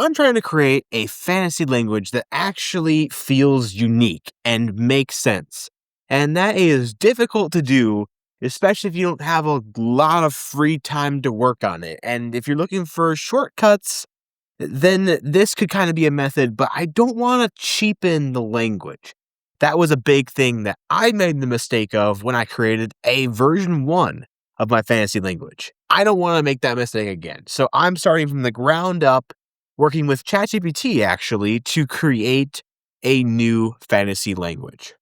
I'm trying to create a fantasy language that actually feels unique and makes sense. And that is difficult to do, especially if you don't have a lot of free time to work on it. And if you're looking for shortcuts, then this could kind of be a method, but I don't want to cheapen the language. That was a big thing that I made the mistake of when I created a version 1 of my fantasy language. I don't want to make that mistake again. So I'm starting from the ground up, working with ChatGPT actually to create a new fantasy language.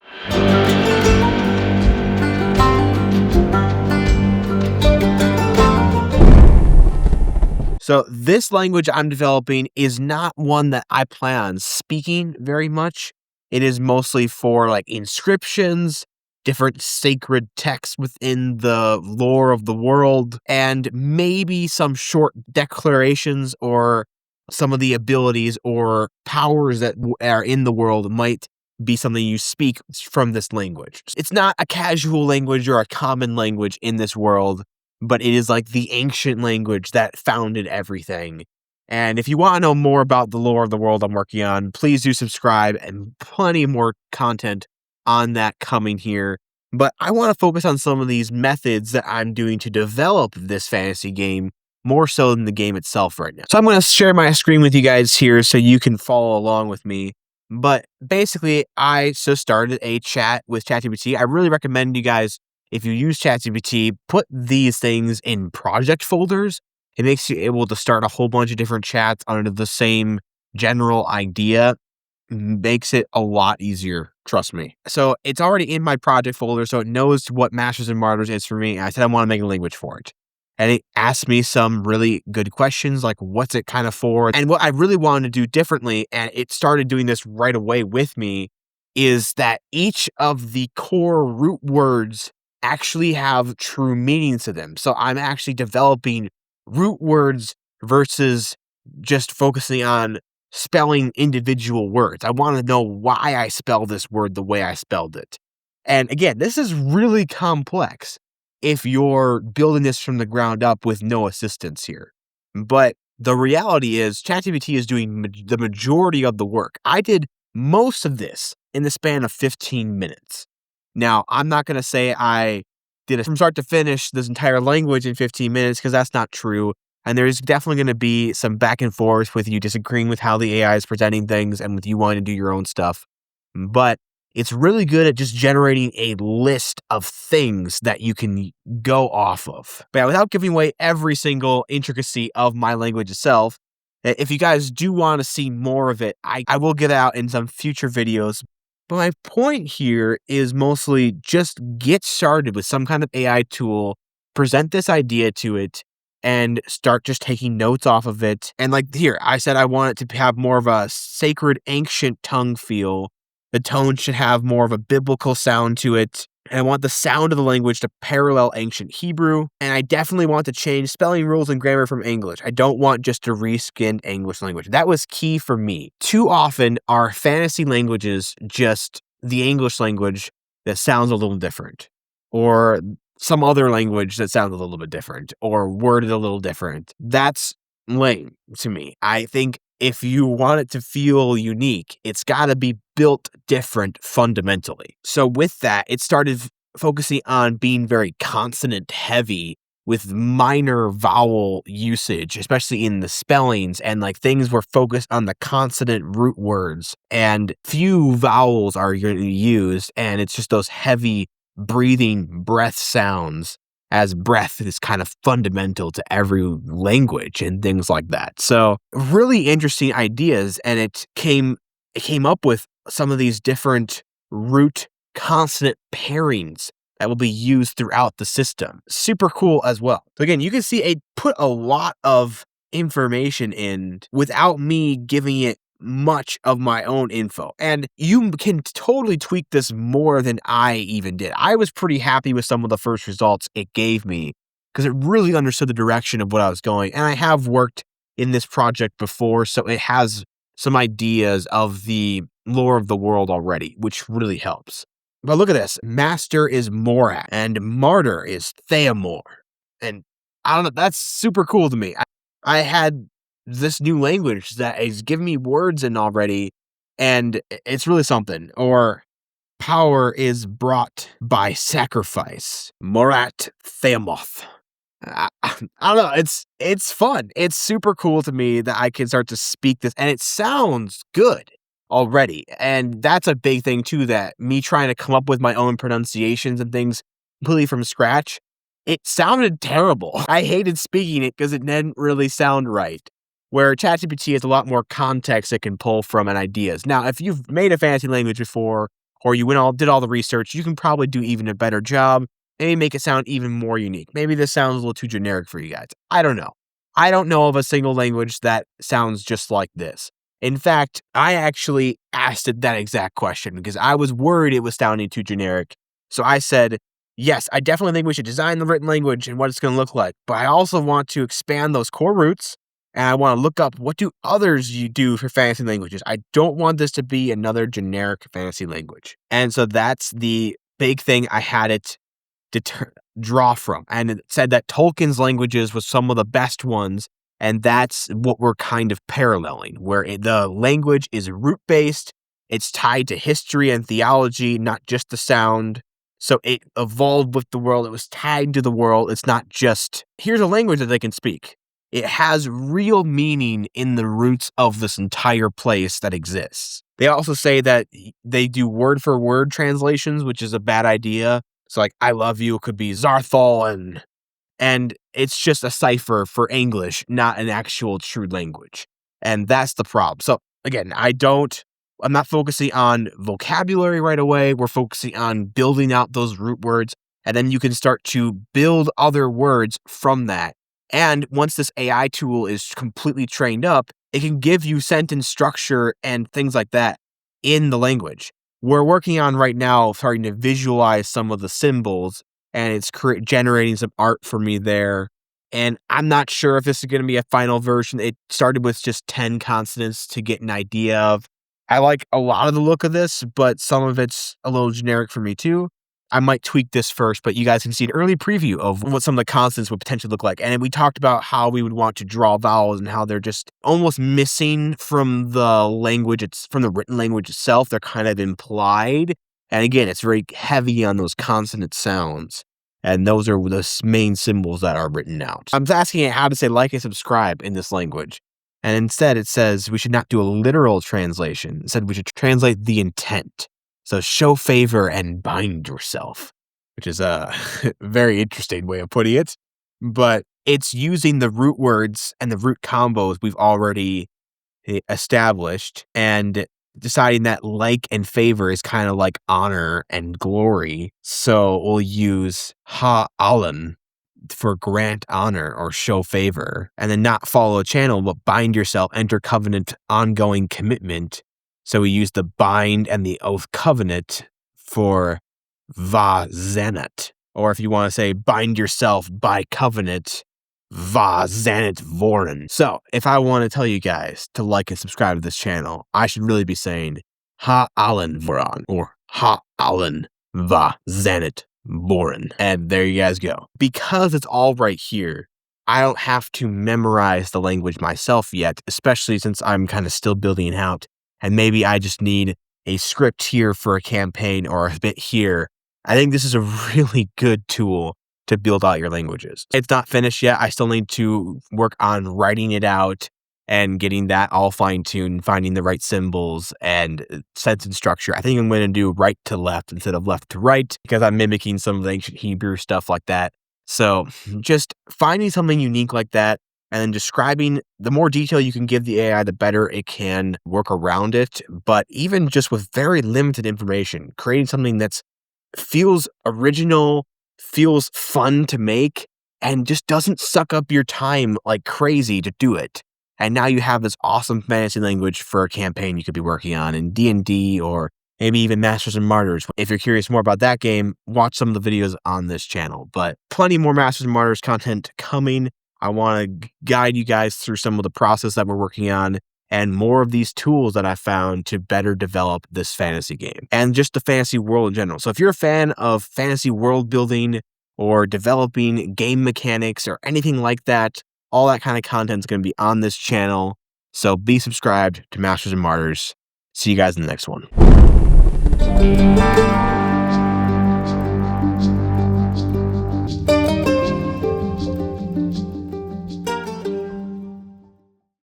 So this language I'm developing is not one that I plan on speaking very much. It is mostly for like inscriptions, different sacred texts within the lore of the world, and maybe some short declarations or some of the abilities or powers that are in the world might be something you speak from this language. It's not a casual language or a common language in this world, but it is like the ancient language that founded everything. And if you want to know more about the lore of the world I'm working on, please do subscribe, and plenty more content on that coming here. But I want to focus on some of these methods that I'm doing to develop this fantasy game more so than the game itself right now. So I'm going to share my screen with you guys here so you can follow along with me. But basically, I just started a chat with ChatGPT. I really recommend you guys, if you use ChatGPT, put these things in project folders. It makes you able to start a whole bunch of different chats under the same general idea. Makes it a lot easier, trust me. So it's already in my project folder, so it knows what Masters and Martyrs is for me. I said I want to make a language for it. And it asked me some really good questions, like what's it kind of for? And what I really wanted to do differently, and it started doing this right away with me, is that each of the core root words actually have true meanings to them. So I'm actually developing root words versus just focusing on spelling individual words. I want to know why I spell this word the way I spelled it. And again, this is really complex if you're building this from the ground up with no assistance here. But the reality is ChatGPT is doing the majority of the work. I did most of this in the span of 15 minutes. Now, I'm not going to say I did it from start to finish, this entire language in 15 minutes, because that's not true. And there's definitely going to be some back and forth with you disagreeing with how the AI is presenting things and with you wanting to do your own stuff. But it's really good at just generating a list of things that you can go off of. But without giving away every single intricacy of my language itself, if you guys do want to see more of it, I will get out in some future videos. But my point here is mostly just get started with some kind of AI tool, present this idea to it, and start just taking notes off of it. And like here, I said I want it to have more of a sacred ancient tongue feel. The tone should have more of a biblical sound to it. And I want the sound of the language to parallel ancient Hebrew. And I definitely want to change spelling rules and grammar from English. I don't want just a reskinned English language. That was key for me. Too often, our fantasy languages just the English language that sounds a little different, or some other language that sounds a little bit different, or worded a little different. That's lame to me. I think if you want it to feel unique, it's got to be built different fundamentally. So with that, it started focusing on being very consonant heavy with minor vowel usage, especially in the spellings, and like things were focused on the consonant root words, and few vowels are used, and it's just those heavy breathing breath sounds, as breath is kind of fundamental to every language and things like that. So really interesting ideas, and it came up with some of these different root consonant pairings that will be used throughout the system. Super cool as well. So again, you can see it put a lot of information in without me giving it much of my own info. And you can totally tweak this more than I even did. I was pretty happy with some of the first results it gave me because it really understood the direction of what I was going. And I have worked in this project before, so it has some ideas of the lore of the world already, which really helps. But look at this. Master is Morat and Martyr is Theamore. And I don't know, that's super cool to me. I had this new language that is giving me words in already, and it's really something. Or power is brought by sacrifice. Morat Theamoth. I don't know. It's fun. It's super cool to me that I can start to speak this, and it sounds good already. And that's a big thing too. That me trying to come up with my own pronunciations and things completely from scratch, it sounded terrible. I hated speaking it because it didn't really sound right. Where ChatGPT has a lot more context it can pull from and ideas. Now, if you've made a fantasy language before, or you did all the research, you can probably do even a better job. Maybe make it sound even more unique. Maybe this sounds a little too generic for you guys. I don't know. I don't know of a single language that sounds just like this. In fact, I actually asked it that exact question because I was worried it was sounding too generic. So I said, yes, I definitely think we should design the written language and what it's going to look like. But I also want to expand those core roots, and I want to look up what do others you do for fantasy languages. I don't want this to be another generic fantasy language. And so that's the big thing I had it draw from. And it said that Tolkien's languages was some of the best ones, and that's what we're kind of paralleling, where the language is root-based, it's tied to history and theology, not just the sound. So it evolved with the world, it was tied to the world. It's not just, here's a language that they can speak. It has real meaning in the roots of this entire place that exists. They also say that they do word-for-word translations, which is a bad idea. So like, I love you could be Zarthol, and it's just a cipher for English, not an actual true language. And that's the problem. So again, I'm not focusing on vocabulary right away. We're focusing on building out those root words, and then you can start to build other words from that. And once this AI tool is completely trained up, it can give you sentence structure and things like that in the language. We're working on right now starting to visualize some of the symbols, and it's generating some art for me there. And I'm not sure if this is going to be a final version. It started with just 10 consonants to get an idea of. I like a lot of the look of this, but some of it's a little generic for me too. I might tweak this first, but you guys can see an early preview of what some of the consonants would potentially look like. And we talked about how we would want to draw vowels and how they're just almost missing from the language. It's from the written language itself. They're kind of implied. And again, it's very heavy on those consonant sounds. And those are the main symbols that are written out. I'm asking it how to say like and subscribe in this language. And instead it says we should not do a literal translation. It said we should translate the intent. So show favor and bind yourself, which is a very interesting way of putting it. But it's using the root words and the root combos we've already established and deciding that like and favor is kind of like honor and glory. So we'll use ha'alan for grant honor or show favor, and then not follow a channel, but bind yourself, enter covenant, ongoing commitment. So we use the bind and the oath covenant for va-zanat. Or if you want to say bind yourself by covenant, va-zanat voren. So if I want to tell you guys to like and subscribe to this channel, I should really be saying ha-alan voran or ha-alan va-zanat voren. And there you guys go. Because it's all right here, I don't have to memorize the language myself yet, especially since I'm kind of still building it out. And maybe I just need a script here for a campaign or a bit here. I think this is a really good tool to build out your languages. It's not finished yet. I still need to work on writing it out and getting that all fine-tuned, finding the right symbols and sentence structure. I think I'm going to do right to left instead of left to right because I'm mimicking some of the ancient Hebrew stuff like that. So just finding something unique like that, and then describing, the more detail you can give the AI, the better it can work around it. But even just with very limited information, creating something that feels original, feels fun to make, and just doesn't suck up your time like crazy to do it. And now you have this awesome fantasy language for a campaign you could be working on in D&D or maybe even Masters Martyrs. If you're curious more about that game, watch some of the videos on this channel. But plenty more Masters Martyrs content coming. I want to guide you guys through some of the process that we're working on and more of these tools that I found to better develop this fantasy game and just the fantasy world in general. So if you're a fan of fantasy world building or developing game mechanics or anything like that, All that kind of content is going to be on this channel. So be subscribed to Masters and Martyrs. See you guys in the next one.